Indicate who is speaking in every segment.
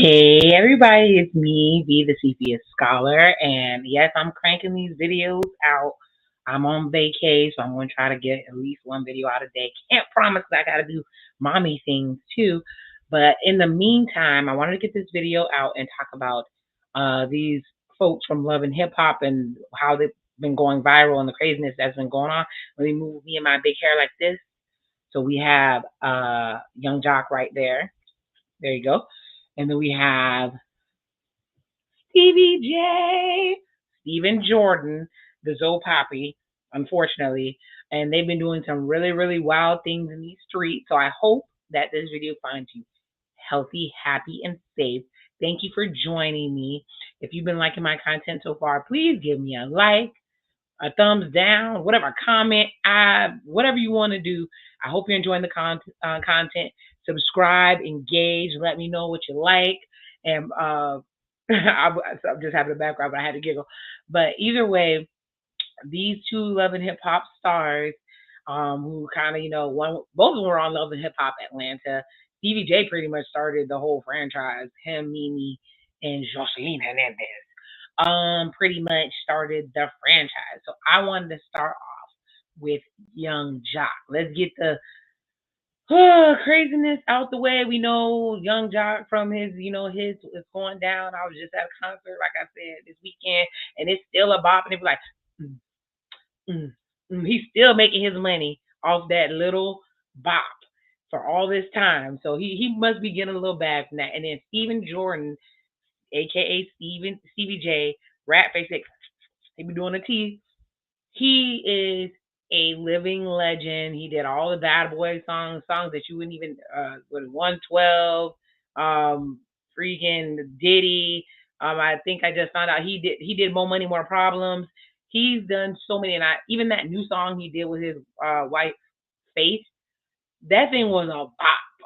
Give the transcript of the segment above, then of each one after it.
Speaker 1: Hey everybody, it's me, V the CPS Scholar, and yes, I'm cranking these videos out. I'm on vacay, so I'm gonna try to get at least one video out a day. Can't promise that I gotta do mommy things too, but in the meantime, I wanted to get this video out and talk about these folks from Love and Hip Hop and how they've been going viral and the craziness that's been going on. Let me move me and my big hair like this. So we have Young Jock right there. There you go. And then we have Stevie J, Stephen Jordan, the Zoe Poppy, unfortunately. And they've been doing some really, really wild things in these streets. So I hope that this video finds you healthy, happy, and safe. Thank you for joining me. If you've been liking my content so far, please give me a like, a thumbs down, whatever, comment, whatever you want to do. I hope you're enjoying the content. Subscribe, engage, let me know what you like. And I'm just having a background, but I had to giggle. But either way, these two Love and Hip Hop stars, who kind of, both of them were on Love and Hip Hop Atlanta. Stevie J pretty much started the whole franchise. Him, Mimi, and Joseline Hernandez pretty much started the franchise. So I wanted to start off with Young Jock. Let's get the craziness out the way. We know Young Jock from his is going down. I was just at a concert, like I said, this weekend, and it's still a bop, and it was like, he's still making his money off that little bop for all this time. So he must be getting a little bag from that. And then Stephen Jordan, aka Stevie J, Rat Face, he be doing the T. He is a living legend. He did all the Bad Boy songs that you wouldn't even 112, freaking Diddy. I think I just found out he did More Money, More Problems. He's done so many, and even that new song he did with his wife Faith, that thing was a bop.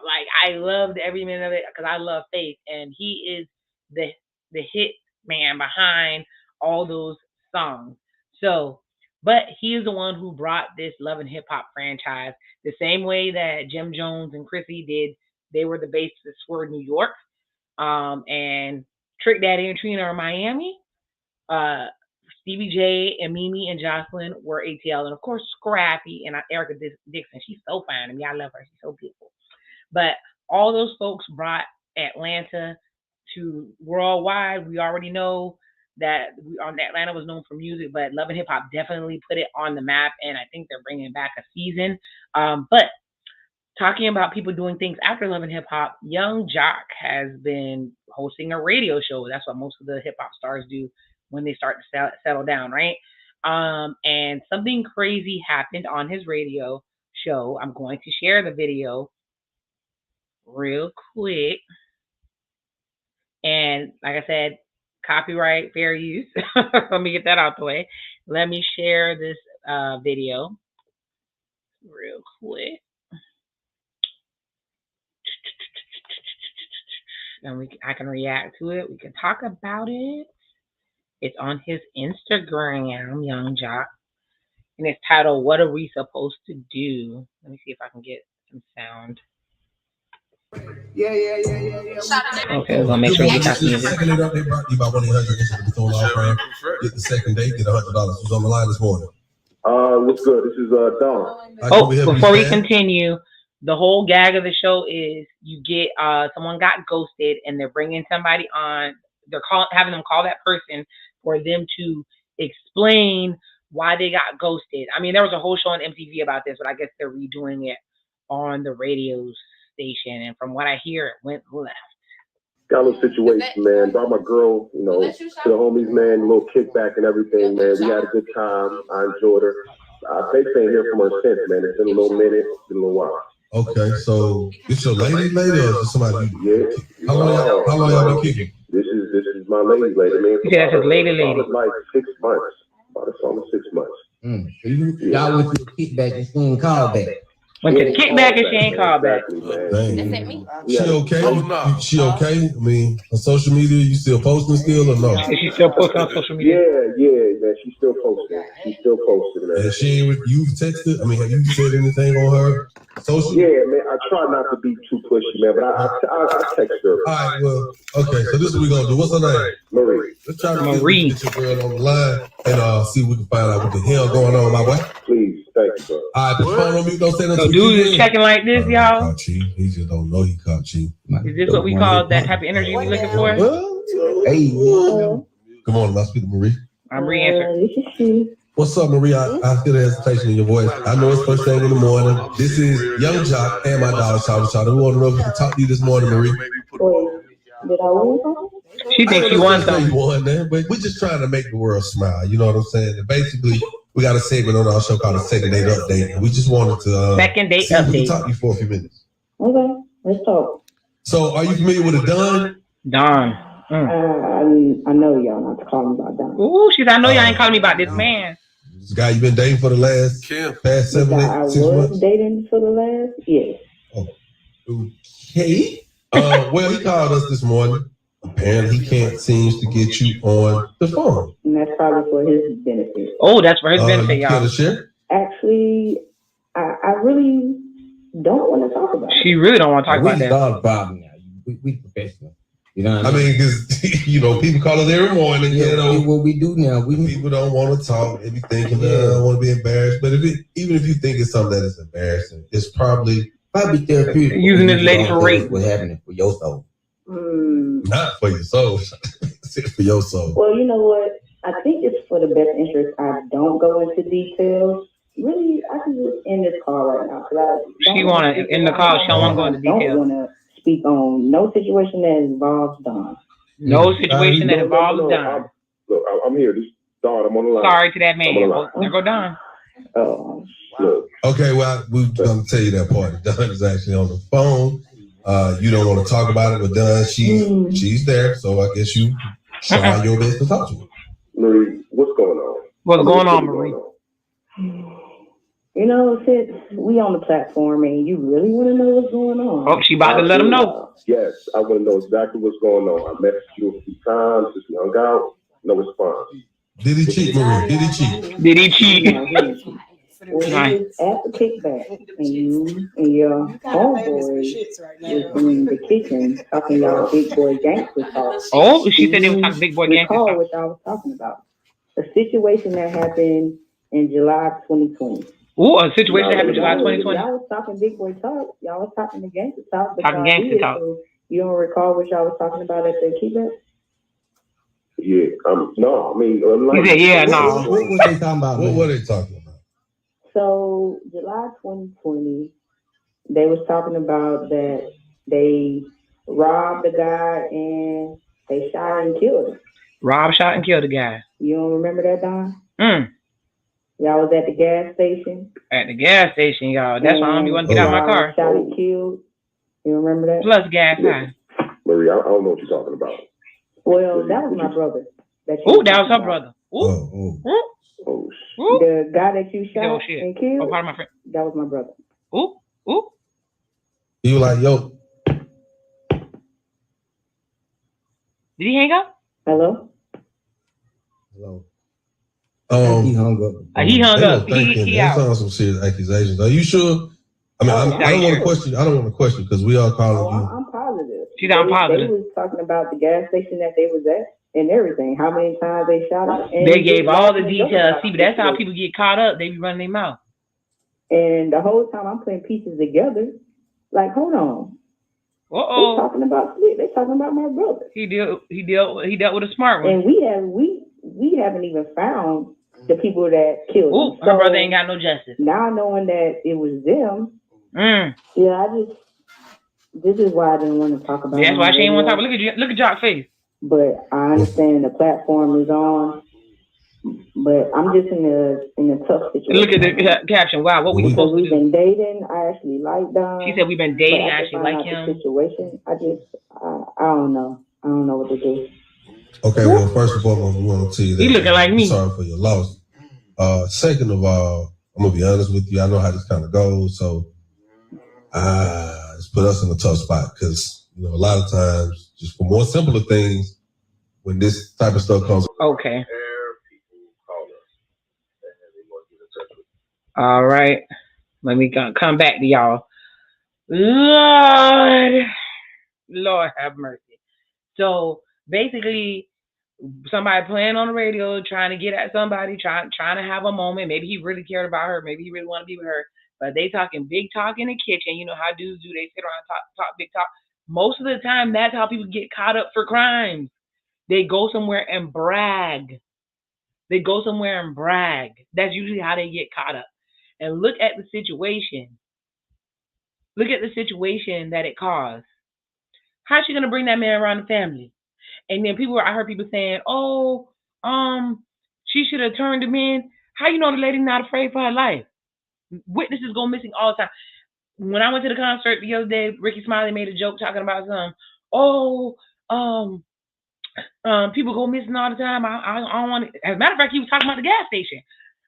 Speaker 1: Like, I loved every minute of it because I love Faith, and he is the hit man behind all those songs. So, but he is the one who brought this Love and Hip Hop franchise the same way that Jim Jones and Chrissy did. They were the basis for New York, and Trick Daddy and Trina are Miami. Stevie J and Mimi and Jocelyn were ATL, and of course Scrappy and Erica Dixon. She's so fine to me. I love her. She's so beautiful. But all those folks brought Atlanta to worldwide. We already know that Atlanta was known for music, but Love and Hip Hop definitely put it on the map, and I think they're bringing back a season. But talking about people doing things after Love and Hip Hop, Young Jock has been hosting a radio show. That's what most of the hip hop stars do when they start to settle down, right? And something crazy happened on his radio show. I'm going to share the video real quick. And like I said, copyright, fair use. Let me get that out the way. Let me share this video real quick. And I can react to it. We can talk about it. It's on his Instagram, Young Jock. And it's titled, "What Are We Supposed to Do?" Let me see if I can get some sound.
Speaker 2: Yeah.
Speaker 1: Okay, we're gonna make sure we got music.
Speaker 2: Second date update brought to you by 1-800 Get the second date, get $100. Who's on the line this morning?
Speaker 3: What's good? This is Don.
Speaker 1: Oh, before we continue, the whole gag of the show is you get someone got ghosted, and they're bringing somebody on. They're having them call that person for them to explain why they got ghosted. I mean, there was a whole show on MTV about this, but I guess they're redoing it on the radio station. And from what I hear, it went left.
Speaker 3: Got a little situation, man. Brought my girl, to the homies, man. A little kickback and everything, man. We had a good time. I enjoyed her. I think ain't hear from her since, man. It's been a little minute. It's been a little while.
Speaker 2: Okay, so it's your lady, or is it somebody?
Speaker 3: Yeah.
Speaker 2: How long y'all been kicking?
Speaker 3: This is my lady, man.
Speaker 1: Yeah, that's lady.
Speaker 3: Like 6 months. About almost 6 months.
Speaker 4: Y'all went to the kickback and she ain't called back.
Speaker 1: Went to the kickback and she ain't called back.
Speaker 2: She okay? She okay? I mean, on social media, you still posting still or no?
Speaker 1: Is she still posting on social media?
Speaker 3: Yeah, man. She's still posting. Man.
Speaker 2: And she ain't you texted? I mean, have you said anything on her social?
Speaker 3: Yeah, man. I try not to be too pushy, man, but I text her.
Speaker 2: All right, well, okay, so this is what we're gonna do. What's her name?
Speaker 3: Marie.
Speaker 2: Let's try to get your girl on the line and see if we can find out what the hell going on, my boy.
Speaker 3: Please, thank you, bro.
Speaker 2: All right, put your phone on mute. Don't say nothing.
Speaker 1: So dude is checking like this, y'all.
Speaker 2: He just don't know he caught you.
Speaker 1: Is this what we call that type of energy we looking for?
Speaker 4: Hey,
Speaker 2: good morning. I speak to Marie.
Speaker 1: I'm re-answering.
Speaker 2: What's up, Marie? I feel the hesitation in your voice. I know it's first thing in the morning. This is Young Jock and my dog, Charlie. We want to know if we can talk to you this morning, Marie.
Speaker 5: Did I win something?
Speaker 1: She thinks she won something.
Speaker 2: You won, man, but we're just trying to make the world smile. You know what I'm saying? And basically, we got a segment on our show called a Second Date Update. And we just wanted to
Speaker 1: Second Date
Speaker 2: see if we can
Speaker 1: Update.
Speaker 2: talk to you for a few minutes.
Speaker 5: Okay, let's talk.
Speaker 2: So, are you familiar with a Don?
Speaker 1: Don.
Speaker 5: I know y'all not to call me about Don.
Speaker 1: Ooh, she said, I know y'all ain't calling me about this man.
Speaker 2: This guy you've been dating for the last 7, 8, 6 months?
Speaker 5: I was dating for the last, yes.
Speaker 2: Oh, okay. Well, he called us this morning. Apparently, he can't seem to get you on the phone.
Speaker 5: And that's probably for his benefit.
Speaker 1: Oh, that's for his benefit, y'all.
Speaker 2: Care to share?
Speaker 5: Actually, I really don't want to talk about it.
Speaker 1: She really don't want to talk about that.
Speaker 4: Solve the problem now. We professional. You know what
Speaker 2: I mean, because, you know, people call us every morning,
Speaker 4: Yeah,
Speaker 2: you know.
Speaker 4: what we do now,
Speaker 2: People don't want to talk. They be thinking, I don't want to be embarrassed. But even if you think it's something that is embarrassing, it's probably
Speaker 4: therapeutic.
Speaker 1: Using this lady for rape.
Speaker 4: What's happening for your soul?
Speaker 2: not for your soul. It's for your soul.
Speaker 5: Well, you know what? I think it's for the best interest. I don't go into details. Really, I can just end this call right now.
Speaker 1: She want to end the call. She don't want to go into
Speaker 5: I don't
Speaker 1: details.
Speaker 5: want to speak on no situation that involves Don.
Speaker 1: No situation that involves Don.
Speaker 3: Look, I'm here. This Don, I'm on the line.
Speaker 1: Sorry to that man. There go Don.
Speaker 5: Oh,
Speaker 3: look.
Speaker 2: Okay, well, we're going to tell you that part. Don is actually on the phone. You don't want to talk about it, but Don, she's there. So I guess you try your best to talk to her.
Speaker 3: Marie, what's going on?
Speaker 1: What's going on, Marie?
Speaker 5: You know, since we on the platform and you really want to know what's going on.
Speaker 1: Oh, she about to let him know.
Speaker 3: Yes, I want to know exactly what's going on. I messaged you a few times, just hung out, no response.
Speaker 2: Did he cheat, Marie? Did he cheat?
Speaker 1: Did he cheat?
Speaker 5: Well, he was at the kickback, and you and your homeboy is in the kitchen talking y'all big boy gangster talk.
Speaker 1: Oh, she said they was talking big boy gangster
Speaker 5: talk.
Speaker 1: talk.
Speaker 5: What I was talking about. A situation that happened in July 2020.
Speaker 1: Ooh, a situation that happened in July 2020.
Speaker 5: Y'all was talking big boy talk. Y'all was talking the gangster talk.
Speaker 1: Talking gangster talk.
Speaker 5: So you don't recall what y'all was talking about at the kickback?
Speaker 3: Yeah, no, I mean, like,
Speaker 1: he said, yeah, no.
Speaker 4: What were they talking about?
Speaker 2: What were they talking about?
Speaker 5: So July 2020, they was talking about that they robbed the guy and they shot and killed him.
Speaker 1: Rob shot and killed the guy.
Speaker 5: You don't remember that, Don? Y'all was at the gas station.
Speaker 1: At the gas station, y'all. That's why I don't want to get out of my car.
Speaker 5: Shot and killed. You remember that?
Speaker 1: Plus gas high.
Speaker 3: Marie, I don't know what you're talking about.
Speaker 5: Well, that was my brother.
Speaker 1: Oh, that was her brother.
Speaker 2: Oh.
Speaker 5: The guy that you shot and killed.
Speaker 1: Oh, pardon my friend.
Speaker 5: That was my brother.
Speaker 1: Ooh.
Speaker 2: You were like, yo.
Speaker 1: Did he hang up?
Speaker 5: Hello?
Speaker 4: He hung up.
Speaker 1: He hung up. He
Speaker 2: That's
Speaker 1: out.
Speaker 2: on some serious accusations. Are you sure? I mean, I don't want to question. I don't want to question because we are calling you.
Speaker 5: I'm positive.
Speaker 1: I'm positive.
Speaker 5: They was talking about the gas station that they was at and everything. How many times they shot him. And
Speaker 1: they gave all the details. See, but that's how people get caught up. They be running their mouth.
Speaker 5: And the whole time I'm putting pieces together. Like, hold on. They talking about my brother.
Speaker 1: He dealt with a smart one.
Speaker 5: And we haven't even found the people that killed him.
Speaker 1: Her brother ain't got no justice.
Speaker 5: Now knowing that it was them, this is why I didn't want to talk about it.
Speaker 1: That's why she ain't want to talk. Look at Jock's face.
Speaker 5: But I understand the platform is on. But I'm just in a tough situation.
Speaker 1: Look at the caption. Wow, what we supposed to do?
Speaker 5: We've been dating. I actually like Don.
Speaker 1: She said we've been dating. I actually like him.
Speaker 5: Situation. I don't know. I don't know what to do.
Speaker 2: Okay, well, first and foremost, we want to tell you that
Speaker 1: he looking like me.
Speaker 2: Sorry for your loss. Second of all, I'm gonna be honest with you. I know how this kind of goes, so it's put us in a tough spot because a lot of times, just for more simpler things, when this type of stuff comes.
Speaker 1: Okay. All right. Let me come back to y'all. Lord have mercy. So basically, somebody playing on the radio, trying to get at somebody, trying to have a moment. Maybe he really cared about her. Maybe he really want to be with her. But they talking big talk in the kitchen. You know how dudes do. They sit around and talk big talk. Most of the time, that's how people get caught up for crimes. They go somewhere and brag. That's usually how they get caught up. And look at the situation. Look at the situation that it caused. How's she gonna bring that man around the family? And then I heard people saying, "Oh, she should have turned him in." How you know the lady not afraid for her life? Witnesses go missing all the time. When I went to the concert the other day, Ricky Smiley made a joke talking about people go missing all the time. I don't want to. As a matter of fact, he was talking about the gas station.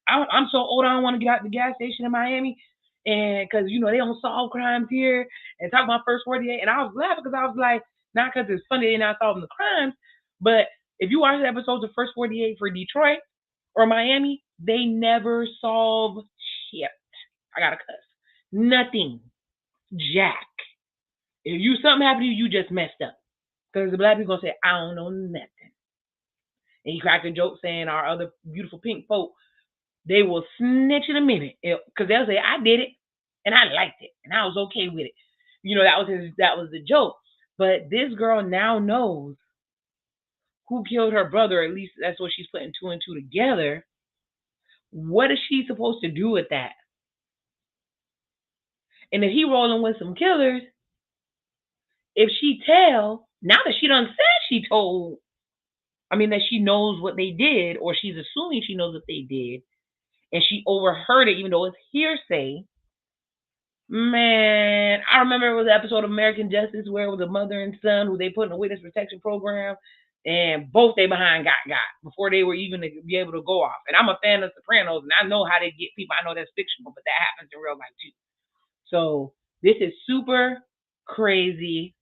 Speaker 1: I'm so old, I don't want to get out the gas station in Miami, and because they don't solve crimes here. And talk about First 48, and I was laughing because I was like, not because it's funny they're not solving the crimes, but if you watch the episodes of First 48 for Detroit or Miami, they never solve shit. I gotta cuss. Nothing. Jack. If something happened to you, you just messed up. Because the black people gonna say, I don't know nothing. And he cracked a joke saying our other beautiful pink folk, they will snitch in a minute. Because they'll say, I did it and I liked it and I was okay with it. That was the joke. But this girl now knows who killed her brother. At least that's what she's putting 2 and 2 together. What is she supposed to do with that? And if he rolling with some killers, if she tell, now that she done said that she knows what they did, or she's assuming she knows what they did, and she overheard it, even though it's hearsay. Man, I remember it was an episode of American Justice where it was a mother and son who they put in a witness protection program, and both they behind got before they were even to be able to go off. And I'm a fan of Sopranos, and I know how they get people. I know that's fictional, but that happens in real life too. So this is super crazy.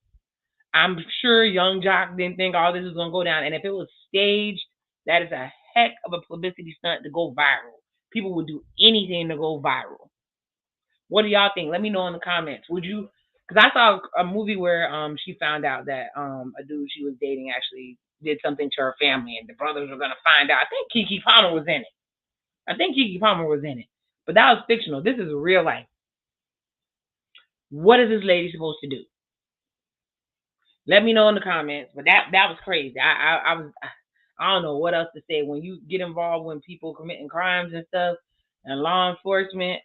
Speaker 1: I'm sure Young Jock didn't think all this was going to go down. And if it was staged, that is a heck of a publicity stunt to go viral. People would do anything to go viral. What do y'all think? Let me know in the comments. Would you? Because I saw a movie where she found out that a dude she was dating actually did something to her family, and the brothers were going to find out. I think Keke Palmer was in it. But that was fictional. This is real life. What is this lady supposed to do? Let me know in the comments. But that was crazy. I don't know what else to say. When you get involved when people committing crimes and stuff, and law enforcement,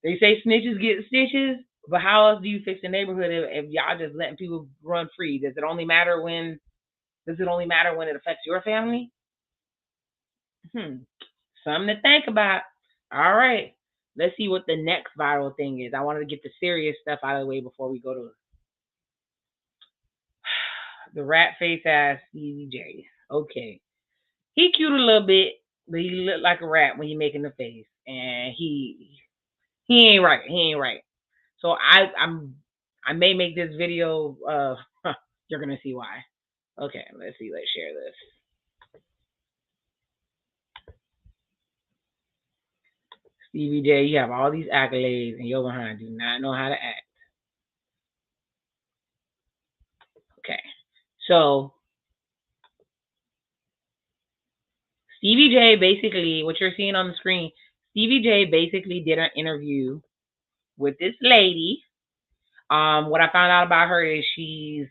Speaker 1: they say snitches get stitches. But how else do you fix the neighborhood if y'all just letting people run free? Does it only matter when it affects your family? Something to think about. All right. Let's see what the next viral thing is. I wanted to get the serious stuff out of the way before we go to the rat face ass Stevie J. Okay. He cute a little bit, but he look like a rat when he making the face. And he ain't right. So I may make this video you're gonna see why. Okay, let's see, let's share this. Stevie J, you have all these accolades and your behind do not know how to act. Okay, so Stevie J basically, what you're seeing on the screen, Stevie J basically did an interview with this lady. What I found out about her is she's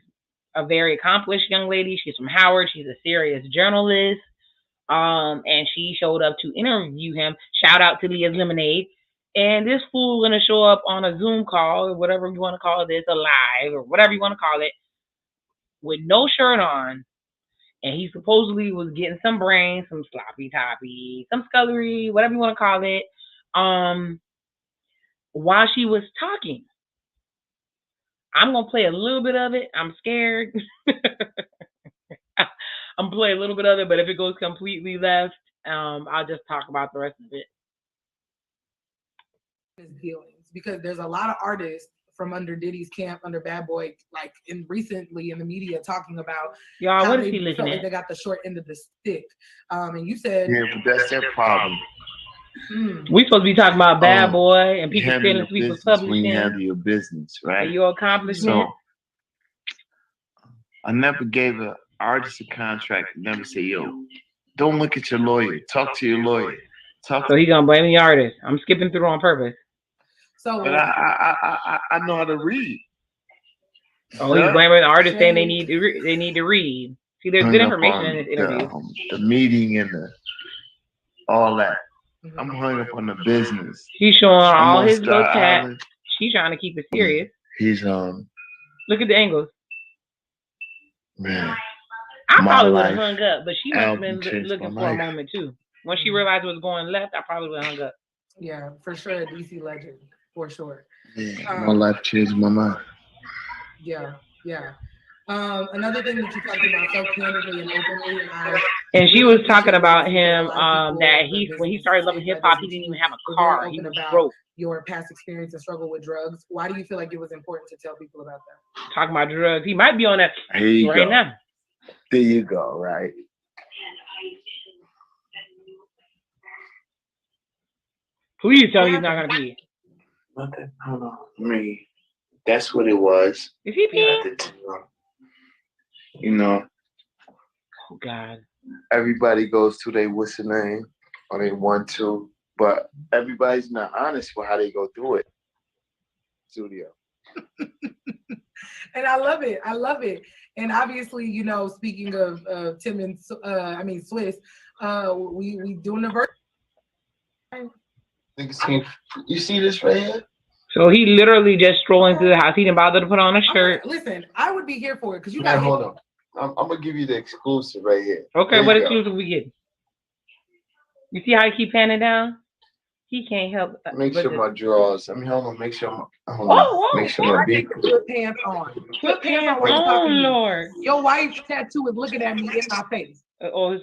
Speaker 1: a very accomplished young lady. She's from Howard. She's a serious journalist. And she showed up to interview him. Shout out to Leah's Lemonade. And this fool gonna show up on a Zoom call, or whatever you want to call this, a live, or whatever you want to call it, with no shirt on. And he supposedly was getting some brains, some sloppy toppy, some scullery, whatever you want to call it, while she was talking. I'm going to play a little bit of it. I'm scared. I'm going to play a little bit of it, but if it goes completely left, I'll just talk about the rest of it.
Speaker 6: Dealings, because there's a lot of artists from under Diddy's camp, under Bad Boy, like recently in the media talking about
Speaker 1: y'all. What is
Speaker 6: he
Speaker 1: looking at?
Speaker 6: Like they got the short end of the stick. And you said,
Speaker 7: yeah, but that's their problem.
Speaker 1: We supposed to be talking about Bad Boy and people
Speaker 7: handle
Speaker 1: stealing
Speaker 7: your
Speaker 1: people's
Speaker 7: business when
Speaker 1: publishing.
Speaker 7: you handle your business, right?
Speaker 1: And your accomplishment.
Speaker 7: So I never gave an artist a contract. Never say, yo, don't look at your lawyer. Talk to your lawyer.
Speaker 1: So he gonna blame the artist. I'm skipping through on purpose.
Speaker 6: So,
Speaker 7: but I know how to read.
Speaker 1: Oh, he's blaming the artist saying they need to read. See, there's good information in this interview.
Speaker 7: The meeting and all that. I'm hung up on the business.
Speaker 1: He's showing all his little tats. She's trying to keep it serious.
Speaker 7: He's
Speaker 1: Look at the angles.
Speaker 7: Man.
Speaker 1: I probably would have hung up, but she must have been looking for a moment too. When she realized it was going left, I probably would have hung up.
Speaker 6: Yeah, for sure, a DC legend, for sure.
Speaker 7: Yeah, my life changed my mind.
Speaker 6: Yeah. Another thing that you talked about so candidly and openly,
Speaker 1: and she was talking about him that when he started loving hip hop, he didn't even have a car. He was broke.
Speaker 6: Your past experience and struggle with drugs. Why do you feel like it was important to tell people about that?
Speaker 1: Talking about drugs, he might be on that right now.
Speaker 7: There you go, right?
Speaker 1: Please tell me he's not gonna pee.
Speaker 7: Nothing. Hold on. Me. That's what it was.
Speaker 1: Is he peeing?
Speaker 7: You know.
Speaker 1: Oh God.
Speaker 7: Everybody goes to their what's the name or they want to, but everybody's not honest with how they go through it. Studio.
Speaker 6: And I love it. And obviously, you know, speaking of Tim and Swiss, we doing the verse.
Speaker 7: You see this right here?
Speaker 1: So he literally just strolling through the house. He didn't bother to put on a shirt.
Speaker 6: Listen, I would be here for it because you
Speaker 7: got.
Speaker 6: Hold
Speaker 7: on. I'm gonna give you the exclusive right here.
Speaker 1: Okay, what exclusive we get? You see how he keep panning down? He can't help.
Speaker 7: Make sure my drawers. I mean, hold on. Make sure
Speaker 6: make sure my big put pants on. Put pants on.
Speaker 1: Oh Lord!
Speaker 6: Your wife's tattoo is looking at me in my face.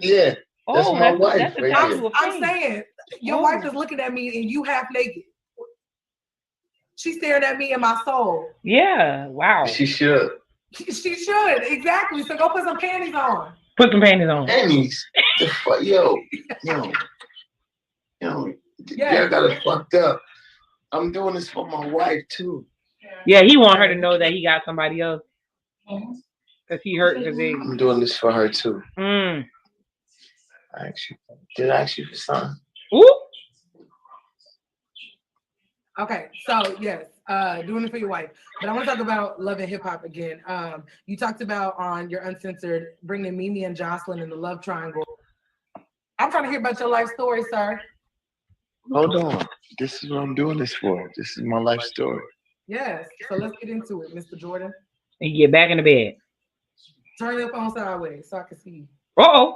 Speaker 7: Yeah. That's my wife.
Speaker 1: That's
Speaker 7: right
Speaker 6: I'm saying your wife is looking at me and you half naked. She's staring at me in my soul.
Speaker 1: Yeah. Wow.
Speaker 7: She should.
Speaker 6: She should, exactly. So go put some panties on.
Speaker 1: Put some panties on.
Speaker 7: Panties? Yo. Yeah, got it fucked up. I'm doing this for my wife too.
Speaker 1: Yeah, he want her to know that he got somebody else. Cause he hurt because they.
Speaker 7: I'm doing this for her too.
Speaker 1: Mm.
Speaker 7: Did I ask you for something?
Speaker 1: Ooh.
Speaker 6: Okay, so yes, doing it for your wife. But I want to talk about Love and Hip Hop again. You talked about on your Uncensored bringing Mimi and Jocelyn in the love triangle. I'm trying to hear about your life story, sir.
Speaker 7: Hold on. This is what I'm doing this for. This is my life story.
Speaker 6: Yes. So let's get into it, Mr. Jordan.
Speaker 1: And you get back in the bed.
Speaker 6: Turn your phone sideways so I can see you.
Speaker 1: Uh-oh.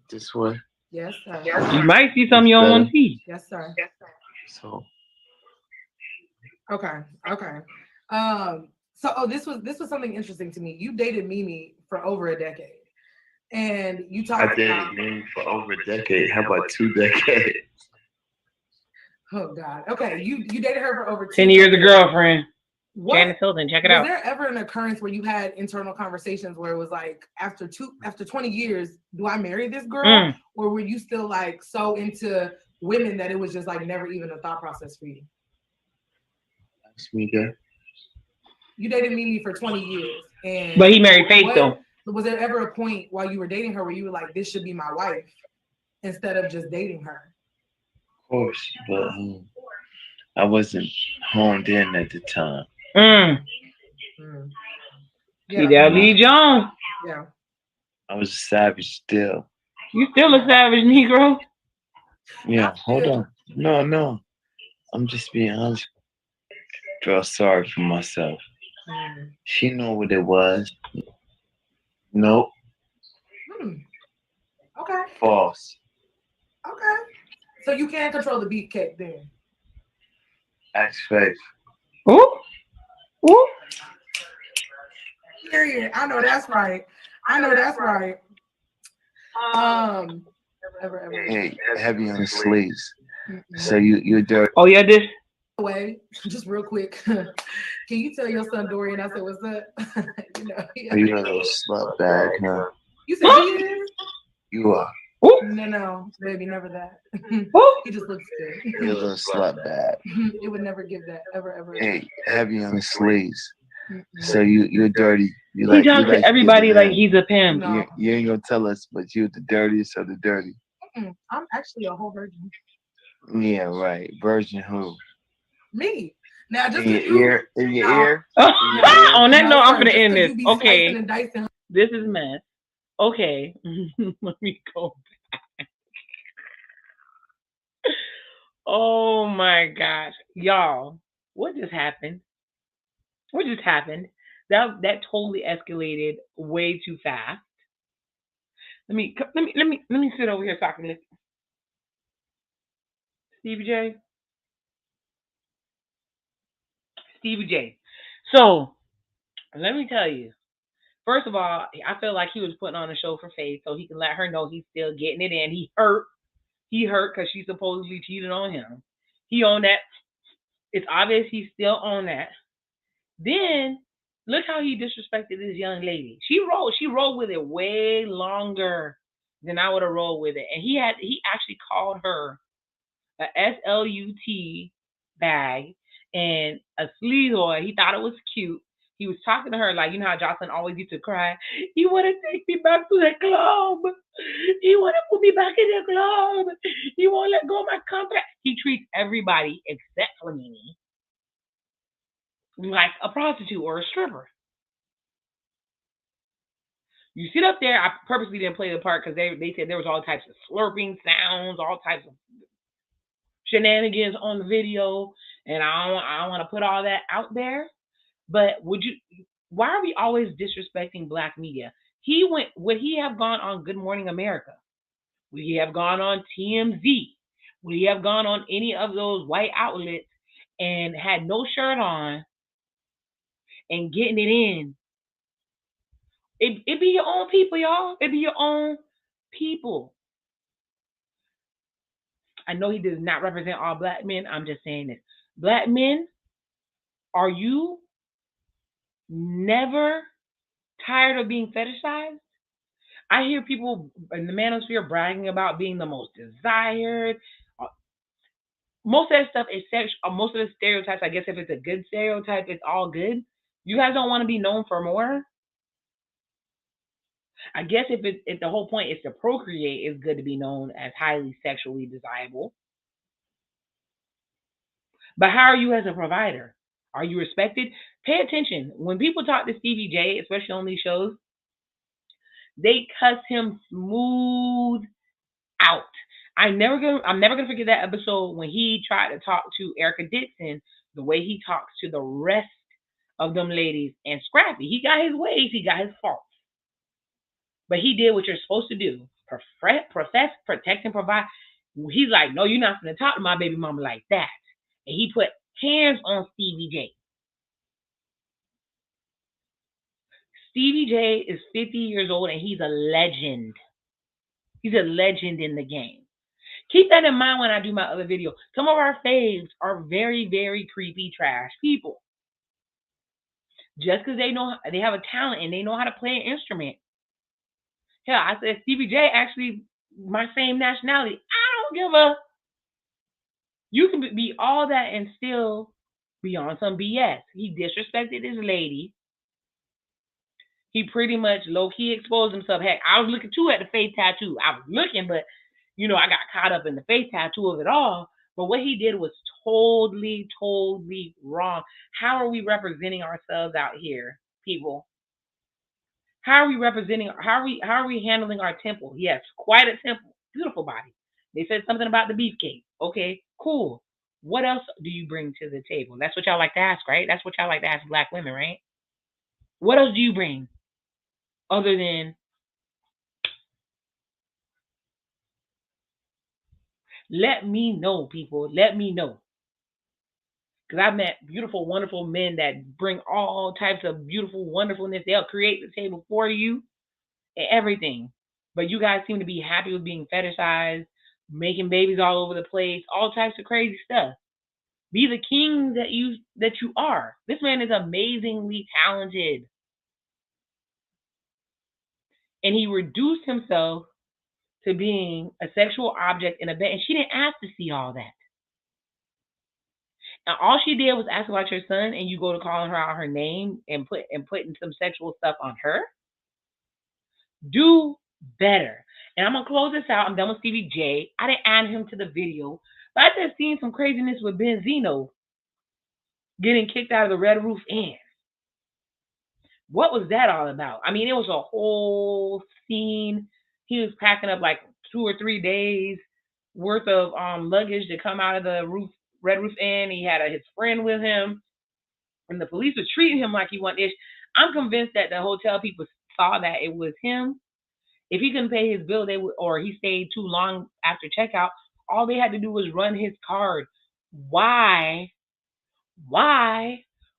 Speaker 7: This way.
Speaker 6: Yes, sir.
Speaker 1: You might see something you don't want to see.
Speaker 6: Yes, sir.
Speaker 7: So.
Speaker 6: Okay. So this was something interesting to me. You dated Mimi for over a decade. And you talked
Speaker 7: I dated Mimi for over a decade. How about 2 decades?
Speaker 6: Oh God. Okay. You dated her for over
Speaker 1: 10 years of girlfriend. Janice Hilton, check it out.
Speaker 6: Was there ever an occurrence where you had internal conversations where it was like, after 20 years, do I marry this girl? Or were you still like so into women that it was just like never even a thought process for you?
Speaker 7: Ask me again.
Speaker 6: You dated Mimi for 20 years.
Speaker 1: But he married Faith though.
Speaker 6: Was there ever a point while you were dating her where you were like, this should be my wife instead of just dating her?
Speaker 7: Of course, but I wasn't honed in at the time.
Speaker 1: Yeah. Lee Jones.
Speaker 6: Yeah.
Speaker 7: I was a savage still.
Speaker 1: You still a savage, Negro.
Speaker 7: Yeah, hold on. No. I'm just being honest. Felt sorry for myself. She knew what it was. Nope.
Speaker 6: Okay.
Speaker 7: False.
Speaker 6: Okay. So you can't control the beat cake then.
Speaker 7: Ask Faith.
Speaker 1: Ooh.
Speaker 6: Period. I know that's right.
Speaker 7: Hey, heavy on the sleeves. So you're dirty.
Speaker 1: Oh yeah, this.
Speaker 6: Way, just real quick. Can you tell your son Dorian I said what's up?
Speaker 7: You know, a little slut bag, huh?
Speaker 6: You said he is?
Speaker 7: You are.
Speaker 1: Ooh.
Speaker 6: No, baby, never that.
Speaker 1: Ooh.
Speaker 6: He just looks good.
Speaker 7: You're a little slut bad.
Speaker 6: It would never give that ever.
Speaker 7: Hey, heavy on the sleeves. So you're dirty. You
Speaker 1: He talks to everybody like he's a pimp.
Speaker 6: No.
Speaker 7: You ain't gonna tell us, but you're the dirtiest of the dirty.
Speaker 6: I'm actually a whole virgin.
Speaker 7: Yeah, right. Virgin who?
Speaker 6: Me. Now just
Speaker 7: In your ear.
Speaker 1: On that note, I'm gonna end this. Okay.
Speaker 6: And dicing.
Speaker 1: This is mess. Okay. Let me go back. Oh my gosh. Y'all, what just happened? What just happened? That totally escalated way too fast. Let me sit over here so I can listen. Stevie J. So let me tell you. First of all, I feel like he was putting on a show for Faith so he can let her know he's still getting it in. He hurt because she supposedly cheated on him. He on that. It's obvious he's still on that. Then look how he disrespected this young lady. She rolled with it way longer than I would have rolled with it. And he actually called her a SLUT bag and a sleazoid. He thought it was cute. He was talking to her like, you know how Jocelyn always used to cry. He want to take me back to the club. He want to put me back in the club. He won't let go of my contract. He treats everybody except for Mimi like a prostitute or a stripper. You sit up there. I purposely didn't play the part because they said there was all types of slurping sounds, all types of shenanigans on the video, and I don't want to put all that out there. But why are we always disrespecting Black media? Would he have gone on Good Morning America? Would he have gone on TMZ? Would he have gone on any of those white outlets and had no shirt on and getting it in? It be your own people, y'all. It be your own people. I know he does not represent all Black men. I'm just saying this. Black men, are you never tired of being fetishized? I hear people in the manosphere bragging about being the most desired. Most of that stuff is sexual. Most of the stereotypes, I guess if it's a good stereotype, it's all good. You guys don't want to be known for more? I guess if the whole point is to procreate, it's good to be known as highly sexually desirable. But how are you as a provider? Are you respected? Pay attention. When people talk to Stevie J, especially on these shows, they cuss him smooth out. I'm never gonna forget that episode when he tried to talk to Erica Dixon the way he talks to the rest of them ladies and Scrappy. He got his ways, he got his faults. But he did what you're supposed to do. Profess, protect, and provide. He's like, no, you're not going to talk to my baby mama like that. And he put hands on Stevie J. Stevie J is 50 years old and he's a legend. He's a legend in the game. Keep that in mind when I do my other video. Some of our faves are very, very creepy trash people. Just because they have a talent and they know how to play an instrument. Hell, I said Stevie J actually my same nationality. I don't give a. You can be all that and still be on some BS. He disrespected his lady. He pretty much low-key exposed himself. Heck, I was looking too at the face tattoo. I was looking, but I got caught up in the face tattoo of it all. But what he did was totally, totally wrong. How are we representing ourselves out here, people? How are we representing? How are we handling our temple? Yes, quite a temple, beautiful body. They said something about the beefcake. Okay, cool. What else do you bring to the table? That's what y'all like to ask, right? That's what y'all like to ask Black women, right? What else do you bring other than? Let me know, people. Let me know. Because I've met beautiful, wonderful men that bring all types of beautiful wonderfulness. They'll create the table for you and everything. But you guys seem to be happy with being fetishized, making babies all over the place, all types of crazy stuff. Be the king that you are. This man is amazingly talented. And he reduced himself to being a sexual object in a bed, and she didn't ask to see all that. And all she did was ask about your son, and you go to calling her out her name and putting some sexual stuff on her. Do better. And I'm gonna close this out. I'm done with Stevie J. I didn't add him to the video, but I just seen some craziness with Benzino getting kicked out of the Red Roof Inn. What was that all about? I mean, it was a whole scene. He was packing up like 2 or 3 days worth of luggage to come out of the Red Roof Inn. He had his friend with him, and the police were treating him like he wasn't ish. I'm convinced that the hotel people saw that it was him. If he couldn't pay his bill, they would, or he stayed too long after checkout, all they had to do was run his card. Why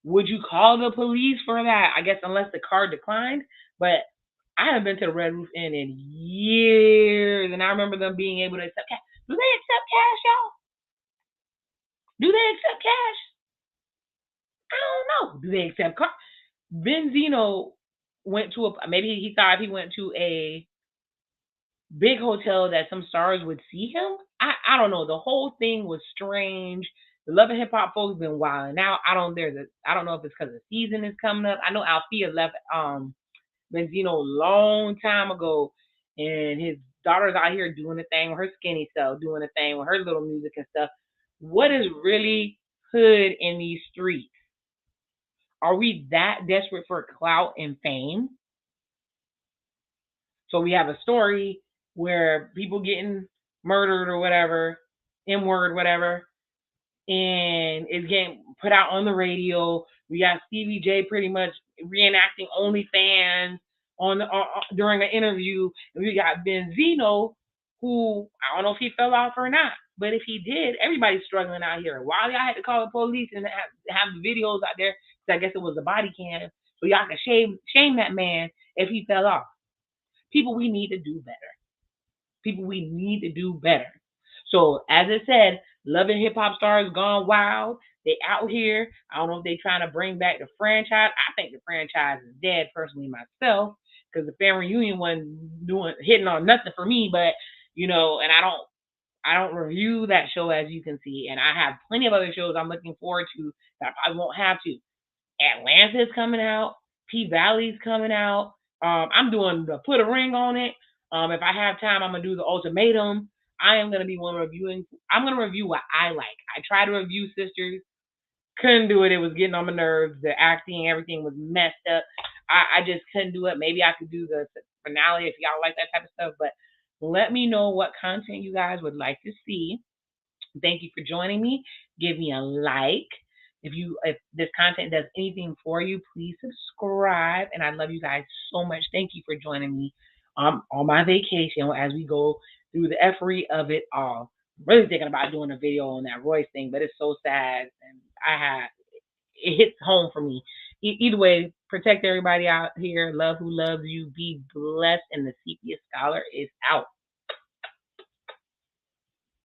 Speaker 1: would you call the police for that? I guess unless the card declined. But I haven't been to the Red Roof Inn in years, and I remember them being able to accept cash. Do they accept cash, y'all? Do they accept cash? I don't know. Do they accept card? Benzino went to maybe he thought if he went to a big hotel that some stars would see him. I don't know. The whole thing was strange. The Love and Hip Hop folks been wild. Now I don't know if it's because the season is coming up. I know Althea left Benzino a long time ago, and his daughter's out here doing the thing with her skinny self, doing the thing with her little music and stuff. What is really hood in these streets? Are we that desperate for clout and fame? So we have a story where people getting murdered or whatever, M-word, whatever, and it's getting put out on the radio. We got Stevie J pretty much reenacting OnlyFans during an interview. And we got Benzino, who I don't know if he fell off or not, but if he did, everybody's struggling out here. Why y'all had to call the police and have the videos out there? I guess it was a body cam, so y'all can shame that man if he fell off. People, we need to do better. People, we need to do better. So, as I said, Love and Hip Hop stars gone wild. They out here. I don't know if they trying to bring back the franchise. I think the franchise is dead, personally, myself, because the family reunion wasn't hitting on nothing for me. But and I don't review that show, as you can see, and I have plenty of other shows I'm looking forward to that I won't have to. Atlanta's coming out. P-Valley's coming out. I'm doing the Put a Ring on It. If I have time, I'm going to do the Ultimatum. I am going to be one reviewing. I'm going to review what I like. I tried to review Sisters. Couldn't do it. It was getting on my nerves. The acting, everything was messed up. I just couldn't do it. Maybe I could do the finale if y'all like that type of stuff. But let me know what content you guys would like to see. Thank you for joining me. Give me a like. If this content does anything for you, please subscribe. And I love you guys so much. Thank you for joining me on my vacation as we go through the effery of it all. I'm really thinking about doing a video on that Royce thing, but it's so sad, and it hits home for me. Either way, protect everybody out here. Love who loves you. Be blessed, and the Sepia Scholar is out.